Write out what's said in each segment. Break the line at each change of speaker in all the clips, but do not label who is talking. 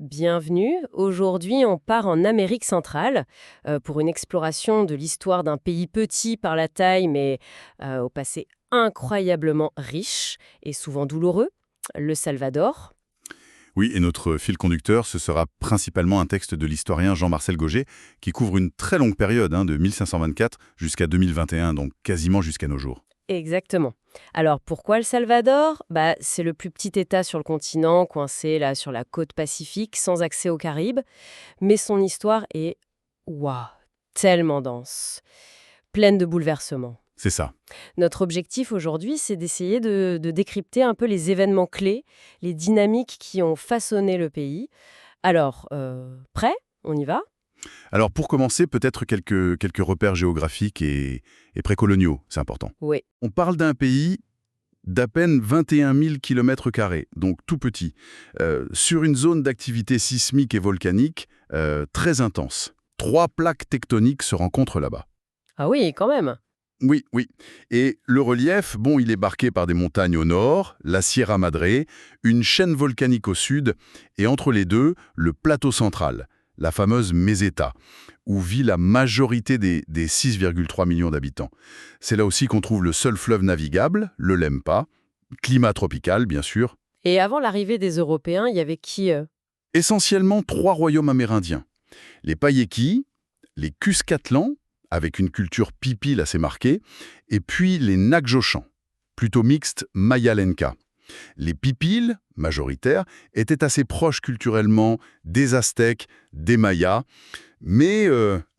Bienvenue. Aujourd'hui, on part en Amérique centrale pour une exploration de l'histoire d'un pays petit par la taille, mais au passé incroyablement riche et souvent douloureux, le Salvador.
Oui, et notre fil conducteur, ce sera principalement un texte de l'historien Jean-Marcel Gauger, qui couvre une très longue période, de 1524 jusqu'à 2021, donc quasiment jusqu'à nos jours.
Exactement. Alors pourquoi le Salvador? C'est le plus petit État sur le continent, coincé là sur la côte Pacifique, sans accès aux Caraïbes, mais son histoire est, waouh, tellement dense, pleine de bouleversements.
C'est ça.
Notre objectif aujourd'hui, c'est d'essayer de décrypter un peu les événements clés, les dynamiques qui ont façonné le pays. Alors, prêt? On y va?
Alors pour commencer, peut-être quelques repères géographiques et précoloniaux, c'est important.
Oui.
On parle d'un pays d'à peine 21 000 km², donc tout petit, sur une zone d'activité sismique et volcanique très intense. 3 plaques tectoniques se rencontrent là-bas.
Ah oui, quand même.
Oui, oui. Et le relief, bon, il est marqué par des montagnes au nord, la Sierra Madre, une chaîne volcanique au sud, et entre les deux, le plateau central, la fameuse Meseta, où vit la majorité des 6,3 millions d'habitants. C'est là aussi qu'on trouve le seul fleuve navigable, le Lempa, climat tropical, bien sûr.
Et avant l'arrivée des Européens, il y avait qui
Essentiellement 3 royaumes amérindiens. Les Païekis, les Cuscatlans, avec une culture pipil assez marquée, et puis les Nagjochans, plutôt mixtes Maya-Lenca. Les Pipils, majoritaires, étaient assez proches culturellement des Aztèques, des Mayas, mais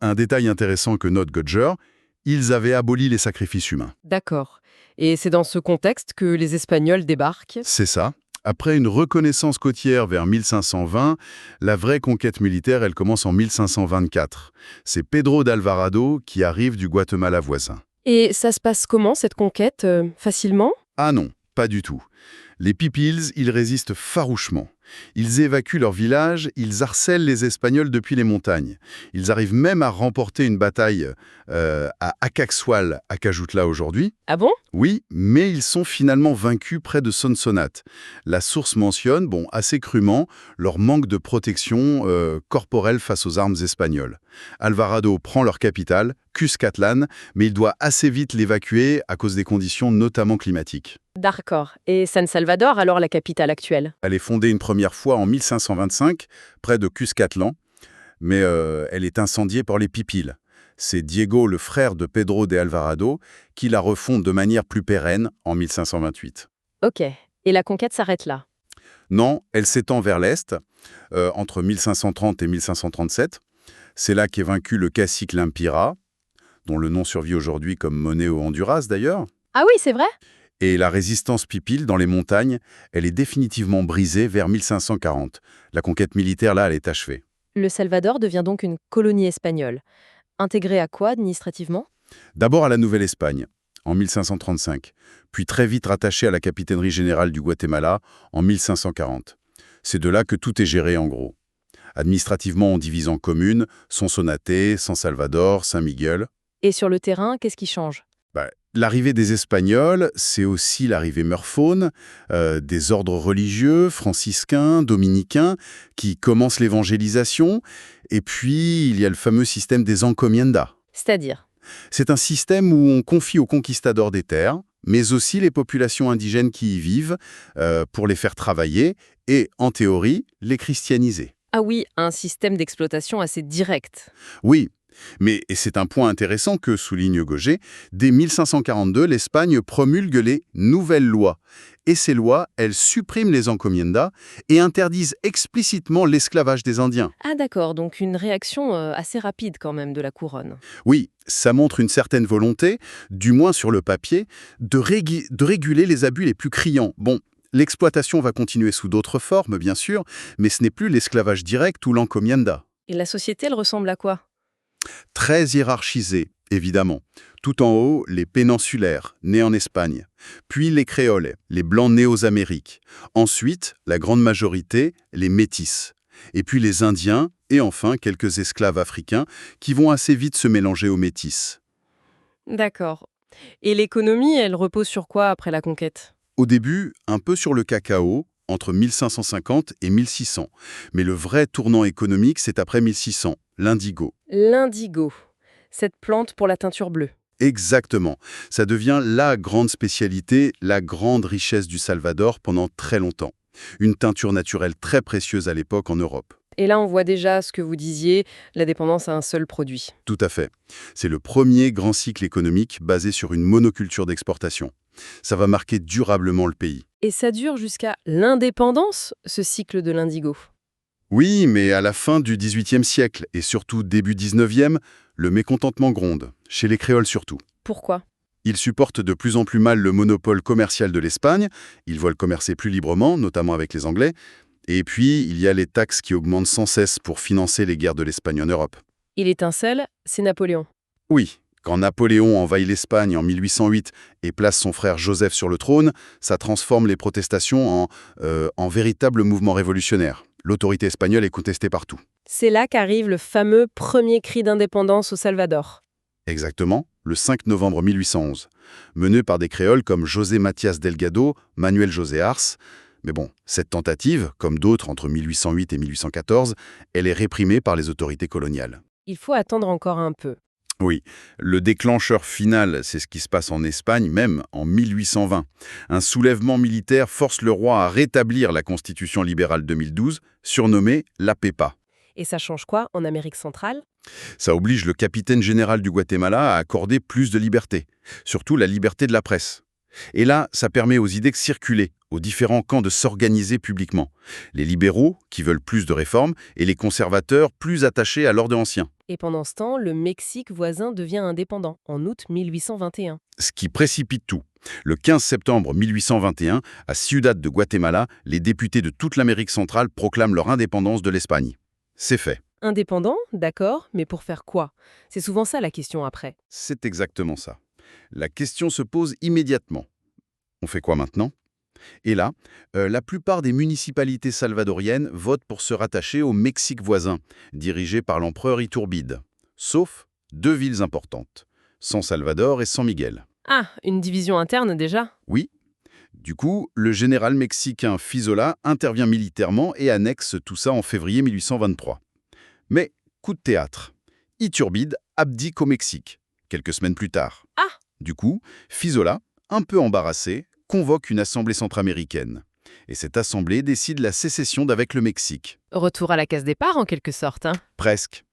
un détail intéressant que note Gudger, ils avaient aboli les sacrifices humains.
D'accord. Et c'est dans ce contexte que les Espagnols débarquent?
C'est ça. Après une reconnaissance côtière vers 1520, la vraie conquête militaire, elle commence en 1524. C'est Pedro d'Alvarado qui arrive du Guatemala voisin.
Et ça se passe comment, cette conquête? Facilement?
Ah non, pas du tout. Les Pipils, ils résistent farouchement. Ils évacuent leur village, ils harcèlent les Espagnols depuis les montagnes. Ils arrivent même à remporter une bataille à Acaxual, à Cajutla aujourd'hui.
Ah bon?
Oui, mais ils sont finalement vaincus près de Sonsonate. La source mentionne, bon, assez crûment, leur manque de protection corporelle face aux armes espagnoles. Alvarado prend leur capitale, Cuscatlan, mais il doit assez vite l'évacuer à cause des conditions notamment climatiques.
D'accord. Et San Salvador, alors la capitale actuelle?
Elle est fondée une première fois en 1525, près de Cuscatlan, mais elle est incendiée par les Pipils. C'est Diego, le frère de Pedro de Alvarado, qui la refonde de manière plus pérenne en 1528.
Ok. Et la conquête s'arrête là?
Non, elle s'étend vers l'est, entre 1530 et 1537. C'est là qu'est vaincu le cacique Lempira, dont le nom survit aujourd'hui comme monnaie au Honduras d'ailleurs.
Ah oui, c'est vrai?
Et la résistance pipile dans les montagnes, elle est définitivement brisée vers 1540. La conquête militaire, là, elle est achevée.
Le Salvador devient donc une colonie espagnole. Intégrée à quoi administrativement?
D'abord à la Nouvelle-Espagne, en 1535, puis très vite rattachée à la capitainerie générale du Guatemala, en 1540. C'est de là que tout est géré en gros. Administrativement, on divise en communes, Sonsonate, San Salvador, Saint-Miguel.
Et sur le terrain, qu'est-ce qui change?
L'arrivée des Espagnols, c'est aussi l'arrivée meurfaune, des ordres religieux, franciscains, dominicains, qui commencent l'évangélisation. Et puis, il y a le fameux système des encomiendas.
C'est-à-dire?
C'est un système où on confie aux conquistadors des terres, mais aussi les populations indigènes qui y vivent, pour les faire travailler et, en théorie, les christianiser.
Ah oui, un système d'exploitation assez direct.
Oui, mais et c'est un point intéressant que souligne Gauger, dès 1542, l'Espagne promulgue les nouvelles lois. Et ces lois, elles suppriment les encomiendas et interdisent explicitement l'esclavage des Indiens.
Ah d'accord, donc une réaction assez rapide quand même de la couronne.
Oui, ça montre une certaine volonté, du moins sur le papier, de réguler les abus les plus criants. Bon, l'exploitation va continuer sous d'autres formes, bien sûr, mais ce n'est plus l'esclavage direct ou l'encomienda.
Et la société, elle ressemble à quoi?
Très hiérarchisé, évidemment. Tout en haut, les péninsulaires, nés en Espagne. Puis les créoles, les blancs nés aux Amériques. Ensuite, la grande majorité, les métis. Et puis les Indiens, et enfin quelques esclaves africains, qui vont assez vite se mélanger aux métis.
D'accord. Et l'économie, elle repose sur quoi après la conquête?
Au début, un peu sur le cacao, entre 1550 et 1600. Mais le vrai tournant économique, c'est après 1600, l'indigo.
L'indigo, cette plante pour la teinture bleue.
Exactement. Ça devient la grande spécialité, la grande richesse du Salvador pendant très longtemps. Une teinture naturelle très précieuse à l'époque en Europe.
Et là, on voit déjà ce que vous disiez, la dépendance à un seul produit.
Tout à fait. C'est le premier grand cycle économique basé sur une monoculture d'exportation. Ça va marquer durablement le pays.
Et ça dure jusqu'à l'indépendance, ce cycle de l'indigo.
Oui, mais à la fin du XVIIIe siècle et surtout début XIXe, le mécontentement gronde, chez les créoles surtout.
Pourquoi?
Ils supportent de plus en plus mal le monopole commercial de l'Espagne, ils veulent commercer plus librement, notamment avec les Anglais, et puis il y a les taxes qui augmentent sans cesse pour financer les guerres de l'Espagne en Europe.
Il étincelle, c'est Napoléon.
Oui, quand Napoléon envahit l'Espagne en 1808 et place son frère Joseph sur le trône, ça transforme les protestations en véritable mouvement révolutionnaire. L'autorité espagnole est contestée partout.
C'est là qu'arrive le fameux premier cri d'indépendance au Salvador.
Exactement, le 5 novembre 1811, mené par des créoles comme José Matías Delgado, Manuel José Arce. Mais bon, cette tentative, comme d'autres entre 1808 et 1814, elle est réprimée par les autorités coloniales.
Il faut attendre encore un peu.
Oui, le déclencheur final, c'est ce qui se passe en Espagne, même en 1820. Un soulèvement militaire force le roi à rétablir la constitution libérale 2012, surnommée la PEPA.
Et ça change quoi en Amérique centrale?
Ça oblige le capitaine général du Guatemala à accorder plus de liberté, surtout la liberté de la presse. Et là, ça permet aux idées de circuler, aux différents camps de s'organiser publiquement. Les libéraux, qui veulent plus de réformes, et les conservateurs, plus attachés à l'ordre ancien.
Et pendant ce temps, le Mexique voisin devient indépendant, en août 1821.
Ce qui précipite tout. Le 15 septembre 1821, à Ciudad de Guatemala, les députés de toute l'Amérique centrale proclament leur indépendance de l'Espagne. C'est fait.
Indépendant, d'accord, mais pour faire quoi? C'est souvent ça la question après.
C'est exactement ça. La question se pose immédiatement. On fait quoi maintenant? Et là, la plupart des municipalités salvadoriennes votent pour se rattacher au Mexique voisin, dirigé par l'empereur Iturbide. Sauf deux villes importantes, San Salvador et San Miguel.
Ah, une division interne déjà?
Oui. Du coup, le général mexicain Fizola intervient militairement et annexe tout ça en février 1823. Mais, coup de théâtre. Iturbide abdique au Mexique, quelques semaines plus tard.
Ah!
Du coup, Fizola, un peu embarrassé, convoque une assemblée centra-américaine. Et cette assemblée décide la sécession d'avec le Mexique.
Retour à la case départ en quelque sorte, hein?
Presque.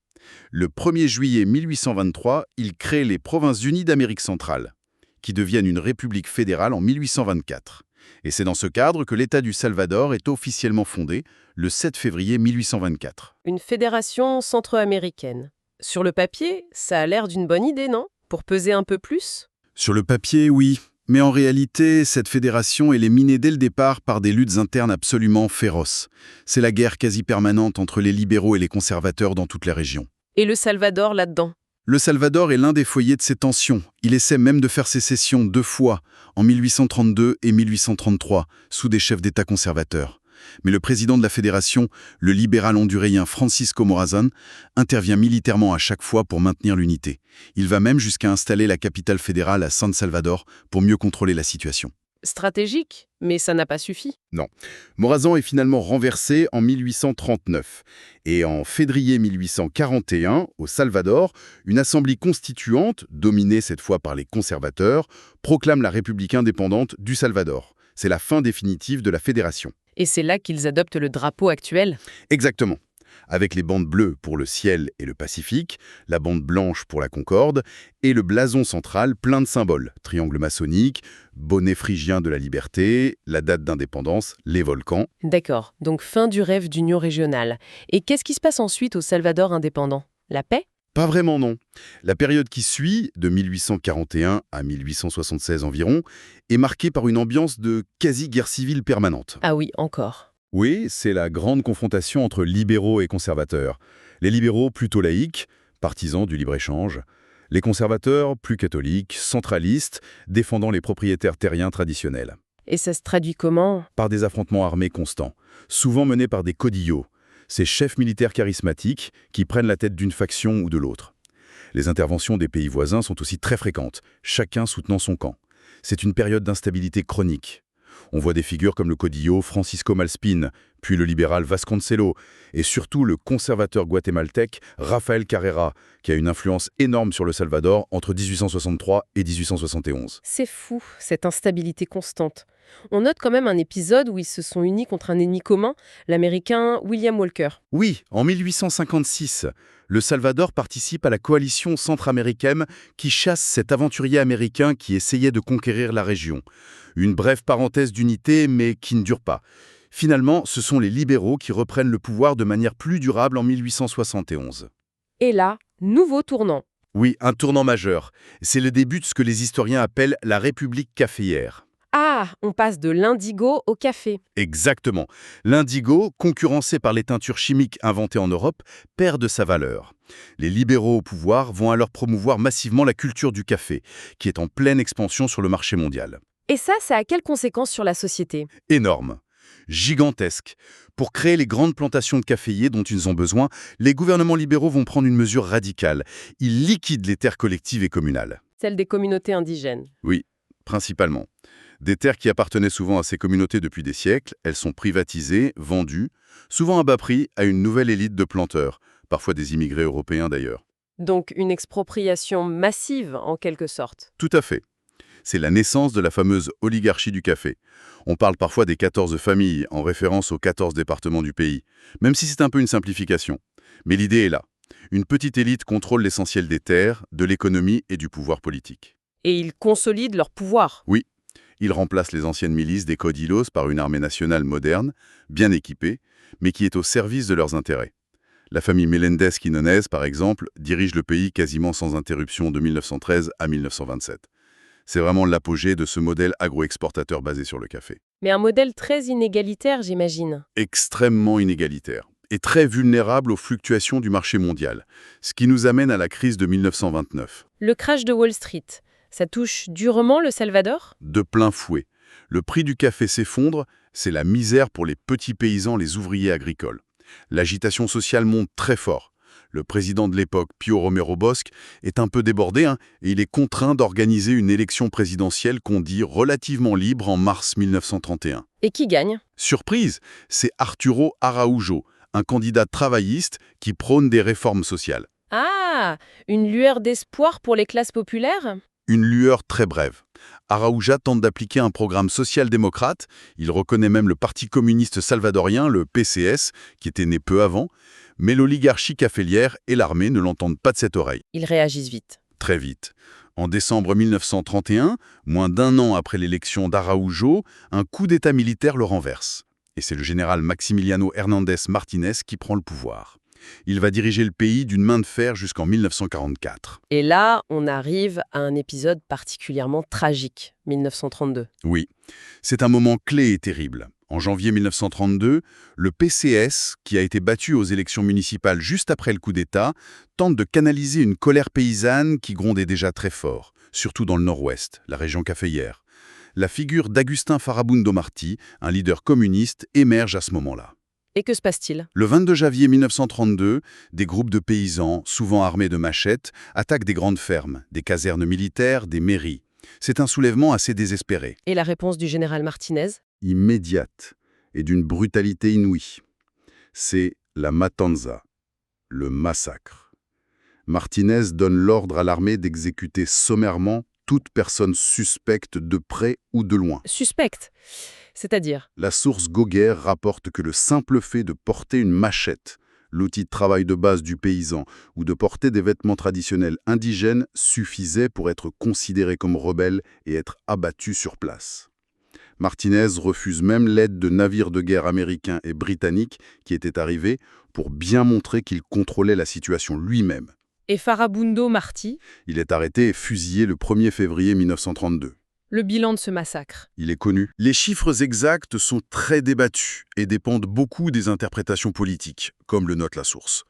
Le 1er juillet 1823, il crée les Provinces-Unies d'Amérique centrale, qui deviennent une république fédérale en 1824. Et c'est dans ce cadre que l'État du Salvador est officiellement fondé, le 7 février 1824.
Une fédération centro-américaine. Sur le papier, ça a l'air d'une bonne idée, non? Pour peser un peu plus?
Sur le papier, oui. Mais en réalité, cette fédération elle est minée dès le départ par des luttes internes absolument féroces. C'est la guerre quasi permanente entre les libéraux et les conservateurs dans toute la région.
Et le Salvador là-dedans?
Le Salvador est l'un des foyers de ces tensions. Il essaie même de faire sécession 2 fois, en 1832 et 1833, sous des chefs d'État conservateurs. Mais le président de la fédération, le libéral honduréen Francisco Morazán, intervient militairement à chaque fois pour maintenir l'unité. Il va même jusqu'à installer la capitale fédérale à San Salvador pour mieux contrôler la situation.
Stratégique, mais ça n'a pas suffi.
Non. Morazán est finalement renversé en 1839. Et en février 1841, au Salvador, une assemblée constituante, dominée cette fois par les conservateurs, proclame la République indépendante du Salvador. C'est la fin définitive de la fédération.
Et c'est là qu'ils adoptent le drapeau actuel.
Exactement. Avec les bandes bleues pour le ciel et le Pacifique, la bande blanche pour la Concorde, et le blason central plein de symboles. Triangle maçonnique, bonnet phrygien de la liberté, la date d'indépendance, les volcans.
D'accord, donc fin du rêve d'union régionale. Et qu'est-ce qui se passe ensuite au Salvador indépendant? La paix?
Pas vraiment non. La période qui suit, de 1841 à 1876 environ, est marquée par une ambiance de quasi-guerre civile permanente.
Ah oui, encore.
Oui, c'est la grande confrontation entre libéraux et conservateurs. Les libéraux plutôt laïques, partisans du libre-échange. Les conservateurs plus catholiques, centralistes, défendant les propriétaires terriens traditionnels.
Et ça se traduit comment?
Par des affrontements armés constants, souvent menés par des caudillos, ces chefs militaires charismatiques qui prennent la tête d'une faction ou de l'autre. Les interventions des pays voisins sont aussi très fréquentes, chacun soutenant son camp. C'est une période d'instabilité chronique. On voit des figures comme le caudillo Francisco Malspine, puis le libéral Vasconcelo, et surtout le conservateur guatémaltèque Rafael Carrera, qui a une influence énorme sur le Salvador entre 1863 et 1871.
C'est fou, cette instabilité constante. On note quand même un épisode où ils se sont unis contre un ennemi commun, l'Américain William Walker.
Oui, en 1856, le Salvador participe à la coalition centra-américaine qui chasse cet aventurier américain qui essayait de conquérir la région. Une brève parenthèse d'unité, mais qui ne dure pas. Finalement, ce sont les libéraux qui reprennent le pouvoir de manière plus durable en 1871.
Et là, nouveau tournant.
Oui, un tournant majeur. C'est le début de ce que les historiens appellent la République caféière.
Ah, on passe de l'indigo au café.
Exactement. L'indigo, concurrencé par les teintures chimiques inventées en Europe, perd de sa valeur. Les libéraux au pouvoir vont alors promouvoir massivement la culture du café, qui est en pleine expansion sur le marché mondial.
Et ça a quelles conséquences sur la société?
Énorme. Gigantesque. Pour créer les grandes plantations de caféiers dont ils ont besoin, les gouvernements libéraux vont prendre une mesure radicale. Ils liquident les terres collectives et communales.
Celle des communautés indigènes.
Oui, principalement. Des terres qui appartenaient souvent à ces communautés depuis des siècles, elles sont privatisées, vendues, souvent à bas prix, à une nouvelle élite de planteurs, parfois des immigrés européens d'ailleurs.
Donc une expropriation massive en quelque sorte.
Tout à fait. C'est la naissance de la fameuse oligarchie du café. On parle parfois des 14 familles, en référence aux 14 départements du pays, même si c'est un peu une simplification. Mais l'idée est là. Une petite élite contrôle l'essentiel des terres, de l'économie et du pouvoir politique.
Et ils consolident leur pouvoir.
Oui, ils remplacent les anciennes milices des caudillos par une armée nationale moderne, bien équipée, mais qui est au service de leurs intérêts. La famille Meléndez-Quinones, par exemple, dirige le pays quasiment sans interruption de 1913 à 1927. C'est vraiment l'apogée de ce modèle agro-exportateur basé sur le café.
Mais un modèle très inégalitaire, j'imagine.
Extrêmement inégalitaire et très vulnérable aux fluctuations du marché mondial, ce qui nous amène à la crise de 1929.
Le crash de Wall Street, ça touche durement le Salvador?
De plein fouet. Le prix du café s'effondre, c'est la misère pour les petits paysans, les ouvriers agricoles. L'agitation sociale monte très fort. Le président de l'époque, Pío Romero Bosch, est un peu débordé et il est contraint d'organiser une élection présidentielle qu'on dit relativement libre en mars 1931.
Et qui gagne?
Surprise, c'est Arturo Araújo, un candidat travailliste qui prône des réformes sociales.
Ah, une lueur d'espoir pour les classes populaires?
Une lueur très brève. Araújo tente d'appliquer un programme social-démocrate, il reconnaît même le Parti communiste salvadorien, le PCS, qui était né peu avant, mais l'oligarchie cafélière et l'armée ne l'entendent pas de cette oreille.
Ils réagissent vite.
Très vite. En décembre 1931, moins d'un an après l'élection d'Araújo, un coup d'État militaire le renverse. Et c'est le général Maximiliano Hernández Martínez qui prend le pouvoir. Il va diriger le pays d'une main de fer jusqu'en 1944.
Et là, on arrive à un épisode particulièrement tragique, 1932.
Oui, c'est un moment clé et terrible. En janvier 1932, le PCS, qui a été battu aux élections municipales juste après le coup d'État, tente de canaliser une colère paysanne qui grondait déjà très fort, surtout dans le nord-ouest, la région caféière. La figure d'Agustín Farabundo Martí, un leader communiste, émerge à ce moment-là.
Et que se passe-t-il?
Le 22 janvier 1932, des groupes de paysans, souvent armés de machettes, attaquent des grandes fermes, des casernes militaires, des mairies. C'est un soulèvement assez désespéré.
Et la réponse du général Martínez?
Immédiate et d'une brutalité inouïe. C'est la matanza, le massacre. Martínez donne l'ordre à l'armée d'exécuter sommairement toute personne suspecte de près ou de loin.
Suspecte. C'est-à-dire?
La source Gauguer rapporte que le simple fait de porter une machette, l'outil de travail de base du paysan, ou de porter des vêtements traditionnels indigènes suffisait pour être considéré comme rebelle et être abattu sur place. Martínez refuse même l'aide de navires de guerre américains et britanniques qui étaient arrivés pour bien montrer qu'il contrôlait la situation lui-même.
Et Farabundo Martí?
Il est arrêté et fusillé le 1er février 1932.
Le bilan de ce massacre?
Il est connu. Les chiffres exacts sont très débattus et dépendent beaucoup des interprétations politiques, comme le note la source.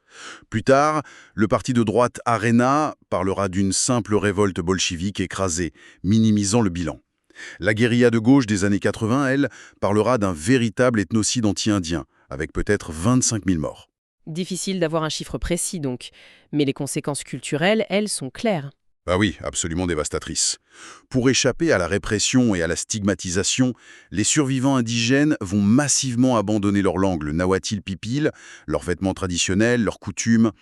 Plus tard, le parti de droite Arena parlera d'une simple révolte bolchevique écrasée, minimisant le bilan. La guérilla de gauche des années 80, elle, parlera d'un véritable ethnocide anti-indien, avec peut-être 25 000 morts.
Difficile d'avoir un chiffre précis donc, mais les conséquences culturelles, elles, sont claires.
Bah oui, absolument dévastatrice. Pour échapper à la répression et à la stigmatisation, les survivants indigènes vont massivement abandonner leur langue, le nahuatl pipil, leurs vêtements traditionnels, leurs coutumes.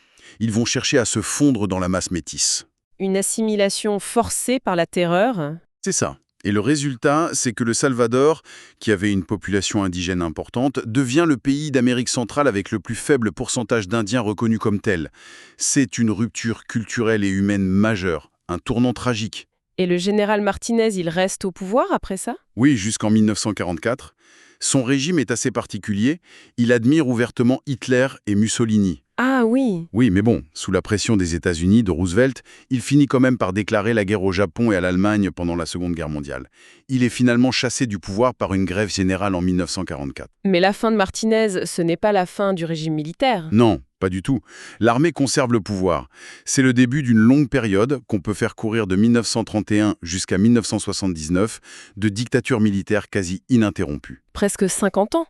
Ils vont chercher à se fondre dans la masse métisse.
Une assimilation forcée par la terreur?
C'est ça. Et le résultat, c'est que le Salvador, qui avait une population indigène importante, devient le pays d'Amérique centrale avec le plus faible pourcentage d'Indiens reconnus comme tels. C'est une rupture culturelle et humaine majeure, un tournant tragique.
Et le général Martinez, il reste au pouvoir après ça?
Oui, jusqu'en 1944. Son régime est assez particulier. Il admire ouvertement Hitler et Mussolini.
Ah oui.
Oui, mais bon, sous la pression des États-Unis, de Roosevelt, il finit quand même par déclarer la guerre au Japon et à l'Allemagne pendant la Seconde Guerre mondiale. Il est finalement chassé du pouvoir par une grève générale en 1944.
Mais la fin de Martinez, ce n'est pas la fin du régime militaire.
Non, pas du tout. L'armée conserve le pouvoir. C'est le début d'une longue période qu'on peut faire courir de 1931 jusqu'à 1979 de dictature militaire quasi ininterrompue.
Presque 50 ans.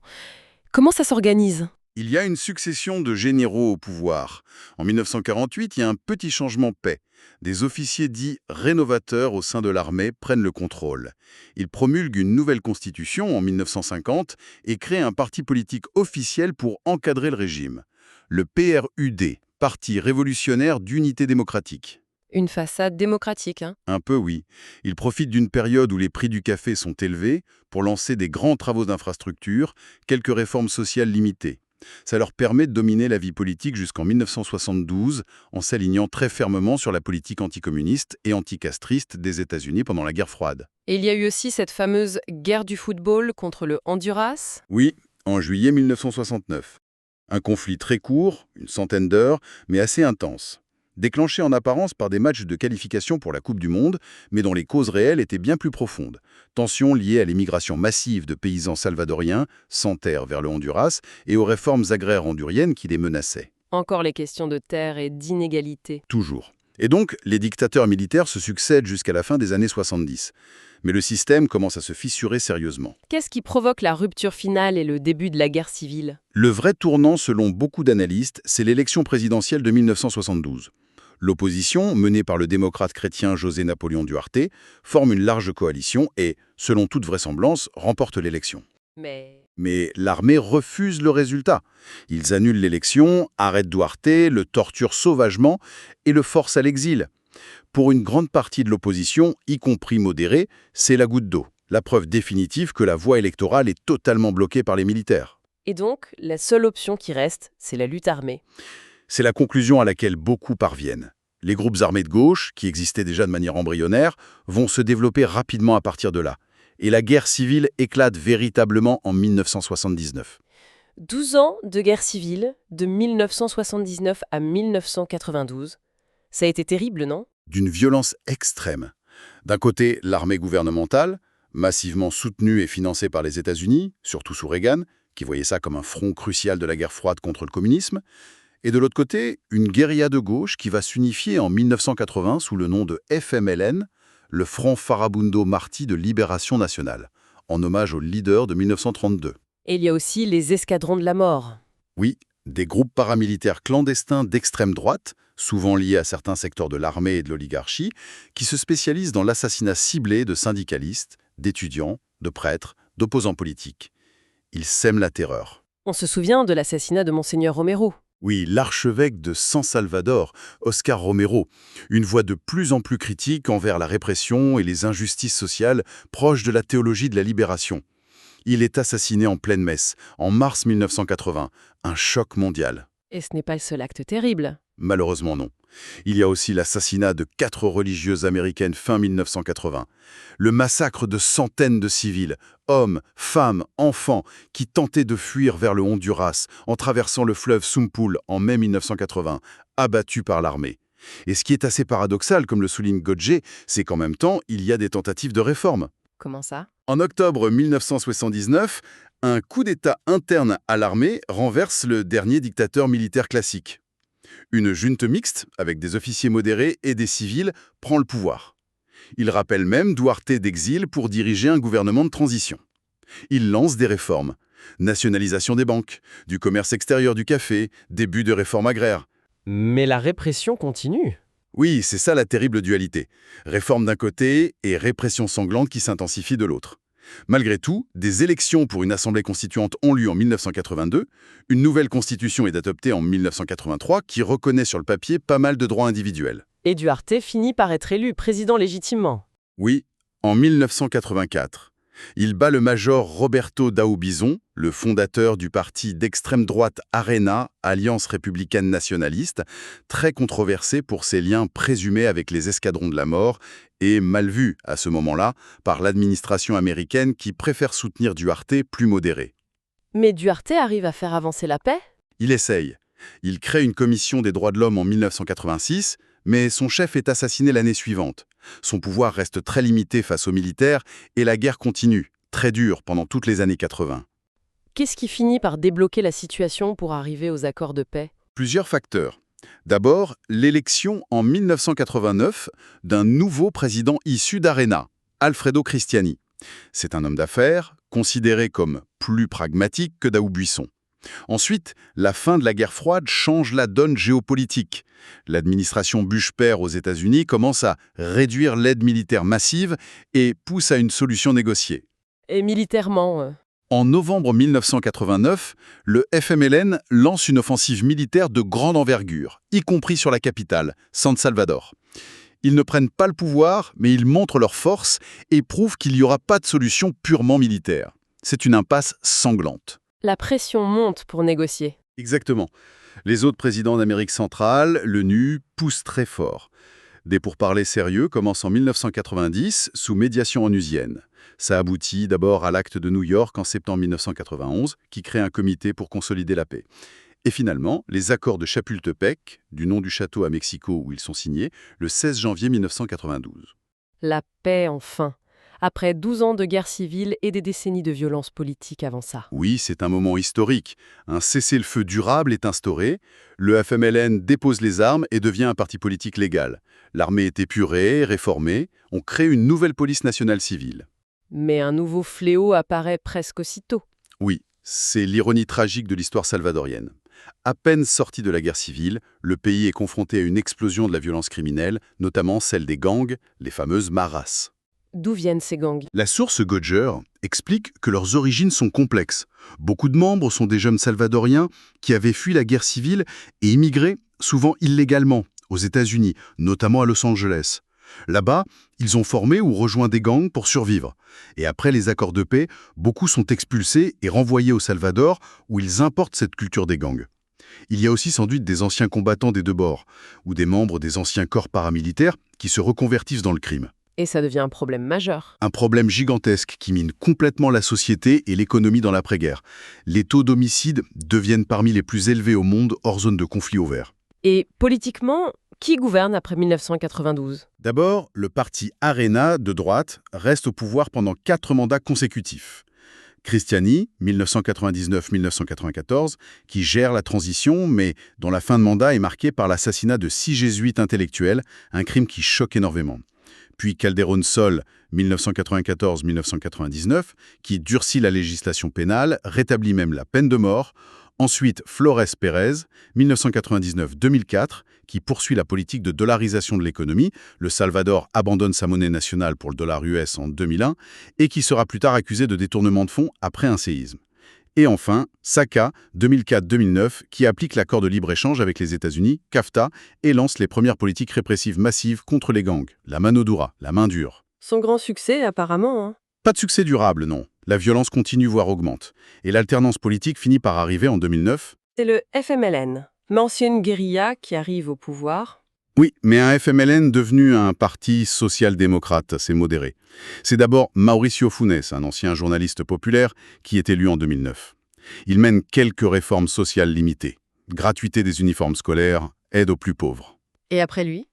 Comment ça s'organise?
Il y a une succession de généraux au pouvoir. En 1948, il y a un petit changement paix. Des officiers dits rénovateurs au sein de l'armée prennent le contrôle. Ils promulguent une nouvelle constitution en 1950 et créent un parti politique officiel pour encadrer le régime. Le PRUD, Parti révolutionnaire d'unité démocratique.
Une façade démocratique, hein.
Un peu, oui. Ils profitent d'une période où les prix du café sont élevés pour lancer des grands travaux d'infrastructure, quelques réformes sociales limitées. Ça leur permet de dominer la vie politique jusqu'en 1972 en s'alignant très fermement sur la politique anticommuniste et anticastriste des États-Unis pendant la guerre froide.
Et il y a eu aussi cette fameuse guerre du football contre le Honduras.
Oui, en juillet 1969. Un conflit très court, une centaine d'heures, mais assez intense. Déclenché en apparence par des matchs de qualification pour la Coupe du Monde, mais dont les causes réelles étaient bien plus profondes. Tensions liées à l'immigration massive de paysans salvadoriens, sans terre vers le Honduras, et aux réformes agraires honduriennes qui les menaçaient.
Encore les questions de terre et d'inégalité.
Toujours. Et donc, les dictateurs militaires se succèdent jusqu'à la fin des années 70. Mais le système commence à se fissurer sérieusement.
Qu'est-ce qui provoque la rupture finale et le début de la guerre civile?
Le vrai tournant, selon beaucoup d'analystes, c'est l'élection présidentielle de 1972. L'opposition, menée par le démocrate chrétien José Napoléon Duarte, forme une large coalition et, selon toute vraisemblance, remporte l'élection. Mais l'armée refuse le résultat. Ils annulent l'élection, arrêtent Duarte, le torturent sauvagement et le forcent à l'exil. Pour une grande partie de l'opposition, y compris modérée, c'est la goutte d'eau, la preuve définitive que la voie électorale est totalement bloquée par les militaires.
Et donc, la seule option qui reste, c'est la lutte armée.
C'est la conclusion à laquelle beaucoup parviennent. Les groupes armés de gauche, qui existaient déjà de manière embryonnaire, vont se développer rapidement à partir de là. Et la guerre civile éclate véritablement en 1979.
12 ans de guerre civile, de 1979 à 1992. Ça a été terrible, non?
D'une violence extrême. D'un côté, l'armée gouvernementale, massivement soutenue et financée par les États-Unis, surtout sous Reagan, qui voyait ça comme un front crucial de la guerre froide contre le communisme. Et de l'autre côté, une guérilla de gauche qui va s'unifier en 1980 sous le nom de FMLN, le Front Farabundo Martí de Libération Nationale, en hommage au leader de 1932.
Et il y a aussi les escadrons de la mort.
Oui, des groupes paramilitaires clandestins d'extrême droite, souvent liés à certains secteurs de l'armée et de l'oligarchie, qui se spécialisent dans l'assassinat ciblé de syndicalistes, d'étudiants, de prêtres, d'opposants politiques. Ils sèment la terreur.
On se souvient de l'assassinat de Monseigneur Romero.
Oui, l'archevêque de San Salvador, Oscar Romero, une voix de plus en plus critique envers la répression et les injustices sociales proches de la théologie de la libération. Il est assassiné en pleine messe, en mars 1980, un choc mondial.
Et ce n'est pas le seul acte terrible.
Malheureusement non. Il y a aussi l'assassinat de 4 religieuses américaines fin 1980. Le massacre de centaines de civils, hommes, femmes, enfants, qui tentaient de fuir vers le Honduras en traversant le fleuve Sumpul en mai 1980, abattus par l'armée. Et ce qui est assez paradoxal, comme le souligne Godger, c'est qu'en même temps, il y a des tentatives de réforme.
Comment ça?
En octobre 1979, un coup d'État interne à l'armée renverse le dernier dictateur militaire classique. Une junte mixte, avec des officiers modérés et des civils, prend le pouvoir. Il rappelle même Duarte d'exil pour diriger un gouvernement de transition. Il lance des réformes. Nationalisation des banques, du commerce extérieur du café, début de réformes agraires.
Mais la répression continue.
Oui, c'est ça la terrible dualité. Réforme d'un côté et répression sanglante qui s'intensifie de l'autre. Malgré tout, des élections pour une assemblée constituante ont lieu en 1982, une nouvelle constitution est adoptée en 1983 qui reconnaît sur le papier pas mal de droits individuels.
Et Duarte finit par être élu président légitimement.
Oui, en 1984. Il bat le major Roberto Daubizon, le fondateur du parti d'extrême droite ARENA, Alliance républicaine nationaliste, très controversé pour ses liens présumés avec les escadrons de la mort et mal vu à ce moment-là par l'administration américaine qui préfère soutenir Duarte plus modéré.
Mais Duarte arrive à faire avancer la paix?
Il essaye. Il crée une commission des droits de l'homme en 1986, mais son chef est assassiné l'année suivante. Son pouvoir reste très limité face aux militaires et la guerre continue, très dure pendant toutes les années 80.
Qu'est-ce qui finit par débloquer la situation pour arriver aux accords de paix?
Plusieurs facteurs. D'abord, l'élection en 1989 d'un nouveau président issu d'ARENA, Alfredo Cristiani. C'est un homme d'affaires, considéré comme plus pragmatique que Daobuisson. Ensuite, la fin de la guerre froide change la donne géopolitique. L'administration Bush-père aux États-Unis commence à réduire l'aide militaire massive et pousse à une solution négociée.
Et militairement?
En novembre 1989, le FMLN lance une offensive militaire de grande envergure, y compris sur la capitale, San Salvador. Ils ne prennent pas le pouvoir, mais ils montrent leur force et prouvent qu'il n'y aura pas de solution purement militaire. C'est une impasse sanglante.
La pression monte pour négocier.
Exactement. Les autres présidents d'Amérique centrale, l'ONU, poussent très fort. Des pourparlers sérieux commencent en 1990 sous médiation onusienne. Ça aboutit d'abord à l'acte de New York en septembre 1991, qui crée un comité pour consolider la paix. Et finalement, les accords de Chapultepec, du nom du château à Mexico où ils sont signés, le 16 janvier 1992.
La paix, enfin. Après 12 ans de guerre civile et des décennies de violence politique avant ça.
Oui, c'est un moment historique. Un cessez-le-feu durable est instauré, le FMLN dépose les armes et devient un parti politique légal. L'armée est épurée, réformée, on crée une nouvelle police nationale civile.
Mais un nouveau fléau apparaît presque aussitôt.
Oui, c'est l'ironie tragique de l'histoire salvadorienne. À peine sorti de la guerre civile, le pays est confronté à une explosion de la violence criminelle, notamment celle des gangs, les fameuses maras.
D'où viennent ces gangs?
La source Gotger explique que leurs origines sont complexes. Beaucoup de membres sont des jeunes salvadoriens qui avaient fui la guerre civile et immigré, souvent illégalement, aux États-Unis, notamment à Los Angeles. Là-bas, ils ont formé ou rejoint des gangs pour survivre. Et après les accords de paix, beaucoup sont expulsés et renvoyés au Salvador, où ils importent cette culture des gangs. Il y a aussi sans doute des anciens combattants des deux bords, ou des membres des anciens corps paramilitaires qui se reconvertissent dans le crime.
Et ça devient un problème majeur.
Un problème gigantesque qui mine complètement la société et l'économie dans l'après-guerre. Les taux d'homicide deviennent parmi les plus élevés au monde hors zone de conflit ouvert.
Et politiquement, qui gouverne après 1992?
D'abord, le parti ARENA de droite reste au pouvoir pendant 4 mandats consécutifs. Cristiani, 1999-1994, qui gère la transition, mais dont la fin de mandat est marquée par l'assassinat de 6 jésuites intellectuels, un crime qui choque énormément. Puis Calderón Sol, 1994-1999, qui durcit la législation pénale, rétablit même la peine de mort. Ensuite, Flores Pérez, 1999-2004, qui poursuit la politique de dollarisation de l'économie. Le Salvador abandonne sa monnaie nationale pour le dollar US en 2001 et qui sera plus tard accusé de détournement de fonds après un séisme. Et enfin, Saca, 2004-2009, qui applique l'accord de libre-échange avec les États-Unis, CAFTA, et lance les premières politiques répressives massives contre les gangs, la mano dura, la main dure.
Son grand succès, apparemment.
Pas de succès durable, non. La violence continue voire augmente. Et l'alternance politique finit par arriver en 2009.
C'est le FMLN, l'ancienne guérilla qui arrive au pouvoir.
Oui, mais un FMLN devenu un parti social-démocrate assez modéré. C'est d'abord Mauricio Funes, un ancien journaliste populaire, qui est élu en 2009. Il mène quelques réformes sociales limitées. Gratuité des uniformes scolaires, aide aux plus pauvres.
Et après lui?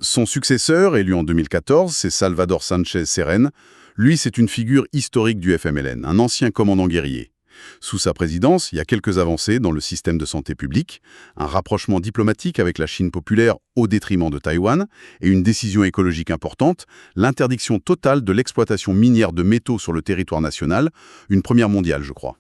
Son successeur, élu en 2014, c'est Salvador Sánchez Serén. Lui, c'est une figure historique du FMLN, un ancien commandant guerrier. Sous sa présidence, il y a quelques avancées dans le système de santé publique, un rapprochement diplomatique avec la Chine populaire au détriment de Taïwan et une décision écologique importante, l'interdiction totale de l'exploitation minière de métaux sur le territoire national, une première mondiale, je crois.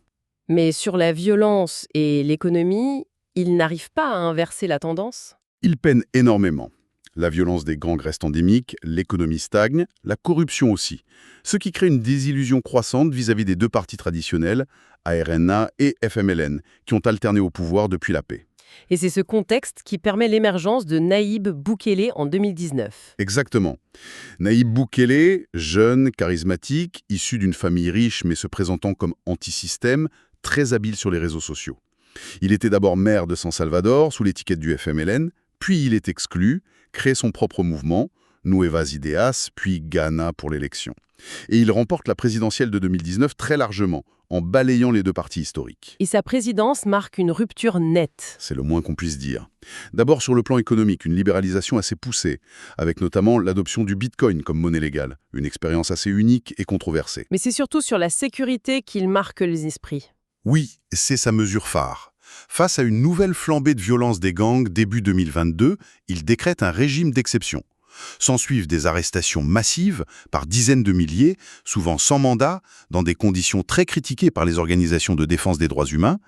Mais sur la violence et l'économie, il n'arrive pas à inverser la tendance?
Il peine énormément. La violence des gangs reste endémique, l'économie stagne, la corruption aussi. Ce qui crée une désillusion croissante vis-à-vis des deux partis traditionnels, ARNA et FMLN, qui ont alterné au pouvoir depuis la paix.
Et c'est ce contexte qui permet l'émergence de Naïb Boukele en 2019.
Exactement. Naïb Boukele, jeune, charismatique, issu d'une famille riche mais se présentant comme anti-système, très habile sur les réseaux sociaux. Il était d'abord maire de San Salvador sous l'étiquette du FMLN, puis il est exclu, crée son propre mouvement, Nuevas Ideas, puis Ghana pour l'élection. Et il remporte la présidentielle de 2019 très largement, en balayant les deux partis historiques.
Et sa présidence marque une rupture nette.
C'est le moins qu'on puisse dire. D'abord sur le plan économique, une libéralisation assez poussée, avec notamment l'adoption du Bitcoin comme monnaie légale, une expérience assez unique et controversée.
Mais c'est surtout sur la sécurité qu'il marque les esprits.
Oui, c'est sa mesure phare. Face à une nouvelle flambée de violence des gangs début 2022, il décrète un régime d'exception. S'ensuivent des arrestations massives, par dizaines de milliers, souvent sans mandat, dans des conditions très critiquées par les organisations de défense des droits humains.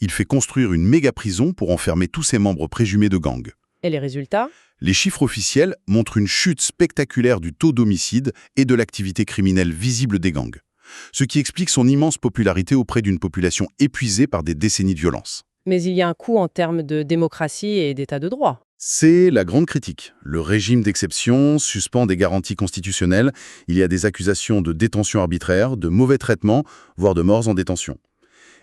Il fait construire une méga-prison pour enfermer tous ses membres présumés de gangs.
Et les résultats ?
Les chiffres officiels montrent une chute spectaculaire du taux d'homicide et de l'activité criminelle visible des gangs. Ce qui explique son immense popularité auprès d'une population épuisée par des décennies de violence.
Mais il y a un coût en termes de démocratie et d'état de droit.
C'est la grande critique. Le régime d'exception suspend des garanties constitutionnelles. Il y a des accusations de détention arbitraire, de mauvais traitement, voire de morts en détention.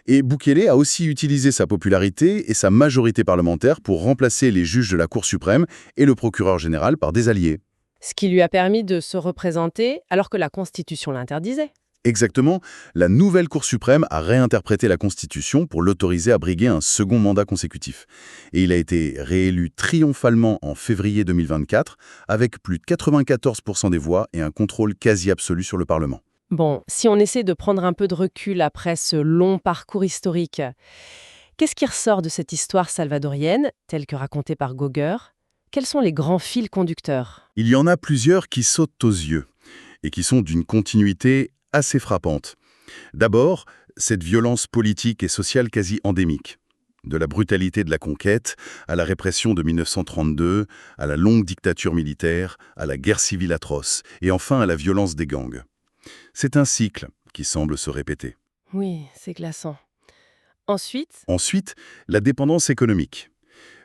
Et Boukele a aussi utilisé sa popularité et sa majorité parlementaire pour remplacer les juges de la Cour suprême et le procureur général par des alliés.
Ce qui lui a permis de se représenter alors que la Constitution l'interdisait.
Exactement, la nouvelle Cour suprême a réinterprété la Constitution pour l'autoriser à briguer un second mandat consécutif. Et il a été réélu triomphalement en février 2024, avec plus de 94% des voix et un contrôle quasi absolu sur le Parlement.
Bon, si on essaie de prendre un peu de recul après ce long parcours historique, qu'est-ce qui ressort de cette histoire salvadorienne, telle que racontée par Gauguer ? Quels sont les grands fils conducteurs ?
Il y en a plusieurs qui sautent aux yeux et qui sont d'une continuité assez frappante. D'abord, cette violence politique et sociale quasi endémique. De la brutalité de la conquête, à la répression de 1932, à la longue dictature militaire, à la guerre civile atroce, et enfin à la violence des gangs. C'est un cycle qui semble se répéter.
Oui, c'est glaçant.
Ensuite, la dépendance économique.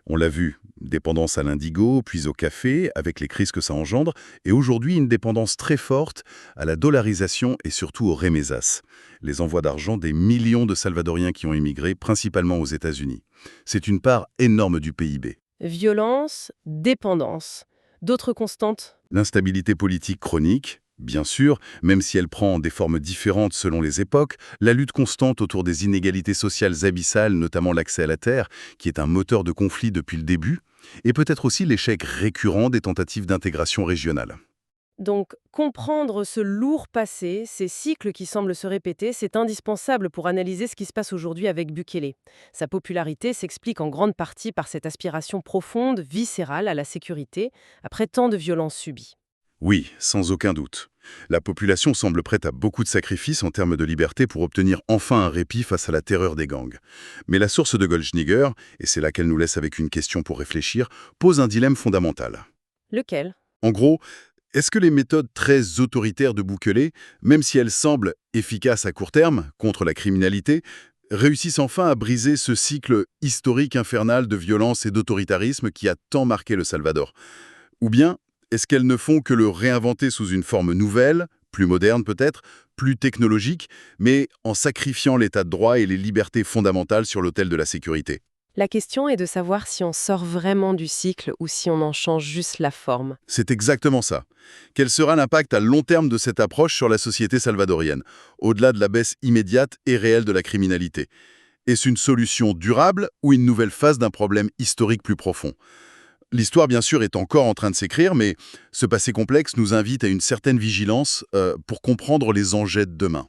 On l'a vu, dépendance à l'indigo, puis au café, avec les crises que ça engendre, et aujourd'hui une dépendance très forte à la dollarisation et surtout aux remesas, les envois d'argent des millions de Salvadoriens qui ont immigré, principalement aux États-Unis. C'est une part énorme du PIB.
Violence, dépendance. D'autres constantes ?
L'instabilité politique chronique, bien sûr, même si elle prend des formes différentes selon les époques, la lutte constante autour des inégalités sociales abyssales, notamment l'accès à la terre, qui est un moteur de conflit depuis le début, et peut-être aussi l'échec récurrent des tentatives d'intégration régionale.
Donc, comprendre ce lourd passé, ces cycles qui semblent se répéter, c'est indispensable pour analyser ce qui se passe aujourd'hui avec Bukele. Sa popularité s'explique en grande partie par cette aspiration profonde, viscérale à la sécurité, après tant de violences subies.
Oui, sans aucun doute. La population semble prête à beaucoup de sacrifices en termes de liberté pour obtenir enfin un répit face à la terreur des gangs. Mais la source de Goldschneiger, et c'est là qu'elle nous laisse avec une question pour réfléchir, pose un dilemme fondamental.
Lequel ?
En gros, est-ce que les méthodes très autoritaires de Bukele, même si elles semblent efficaces à court terme contre la criminalité, réussissent enfin à briser ce cycle historique infernal de violence et d'autoritarisme qui a tant marqué le Salvador ? Ou bien, est-ce qu'elles ne font que le réinventer sous une forme nouvelle, plus moderne peut-être, plus technologique, mais en sacrifiant l'état de droit et les libertés fondamentales sur l'autel de la sécurité ?
La question est de savoir si on sort vraiment du cycle ou si on en change juste la forme.
C'est exactement ça. Quel sera l'impact à long terme de cette approche sur la société salvadorienne, au-delà de la baisse immédiate et réelle de la criminalité ? Est-ce une solution durable ou une nouvelle phase d'un problème historique plus profond ? L'histoire, bien sûr, est encore en train de s'écrire, mais ce passé complexe nous invite à une certaine vigilance pour comprendre les enjeux de demain.